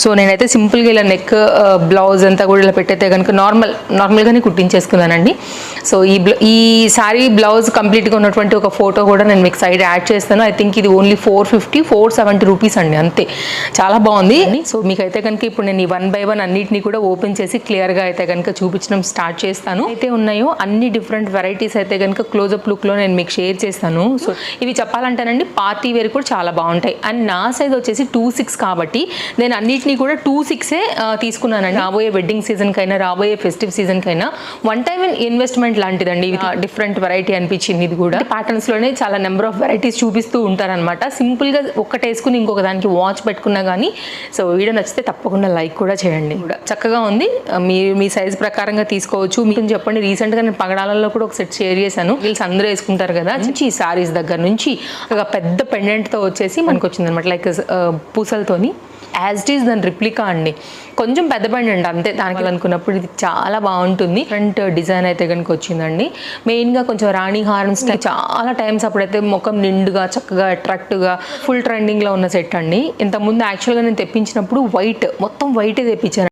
So నేనైతే సింపుల్గా ఇలా నెక్ బ్లౌజ్ అంతా కూడా ఇలా పెట్టయితే కనుక నార్మల్గానే కుట్టించేసుకున్నానండి. సో ఈ సారీ బ్లౌజ్ కంప్లీట్గా ఉన్నటువంటి ఒక ఫోటో కూడా నేను మీకు సైడ్ యాడ్ చేస్తాను. ఐ థింక్ ఇది ఓన్లీ 470 రూపీస్ అండి, అంతే. చాలా బాగుంది. సో మీకైతే కనుక ఇప్పుడు నేను ఈ 1 by 1 అన్నిటిని కూడా ఓపెన్ చేసి క్లియర్గా అయితే కనుక చూపించడం స్టార్ట్ చేస్తాను. అయితే ఉన్నాయో అన్ని డిఫరెంట్ వెరైటీస్ అయితే కనుక క్లోజప్ లుక్లో నేను మీకు షేర్ చేస్తాను. సో ఇవి చెప్పాలంటేనండి పార్టీ వేర్ కూడా చాలా బాగుంటాయి. అండ్ నా సైజ్ వచ్చేసి 2.6 కాబట్టి నేను అన్నిటినీ కూడా 2.6 తీసుకున్నానండి. రాబోయే వెడ్డింగ్ సీజన్ కైనా రాబోయే ఫెస్టివ్ సీజన్ కైనా వన్ టైమ్ ఇన్వెస్ట్మెంట్ లాంటిదండి. డిఫరెంట్ వెరైటీ అనిపించింది. ఇది కూడా ప్యాటర్న్స్ లోనే చాలా నెంబర్ ఆఫ్ వెరైటీస్ చూపిస్తూ ఉంటారనమాట. సింపుల్ గా ఒక్కటి వేసుకుని ఇంకొక దానికి వాచ్ పెట్టుకున్నా కానీ. సో వీడియో నచ్చితే తప్పకుండా లైక్ కూడా చేయండి. చక్కగా ఉంది, మీ సైజ్ ప్రకారంగా తీసుకోవచ్చు. మీకు చెప్పండి, రీసెంట్ గా నేను పగడాలలో కూడా ఒక సెట్ షేర్ చేశాను. వీళ్ళు అందరూ వేసుకుంటారు కదా, ఈ సారీస్ దగ్గర నుంచి ఒక పెద్ద పెండెంట్ తో వచ్చేసి మనకు వచ్చింది అనమాట, లైక్ పూసలతోని. యాజ్ ఇట్ ఈస్ దాని రిప్లికా అండి, కొంచెం పెద్ద పెండెంట్ అంతే. దానికి అనుకున్నప్పుడు ఇది చాలా బాగుంటుంది. ఫ్రంట్ డిజైన్ అయితే కనుక వచ్చిందండి. మెయిన్గా కొంచెం రాణి హార్న్స్ చాలా టైమ్స్ అప్పుడైతే ముఖం నిండుగా చక్కగా అట్రాక్టివ్గా ఫుల్ ట్రెండింగ్లో ఉన్న సెట్ అండి. ఇంతకుముందు యాక్చువల్గా నేను తెప్పించినప్పుడు మొత్తం వైటే తెప్పించాను.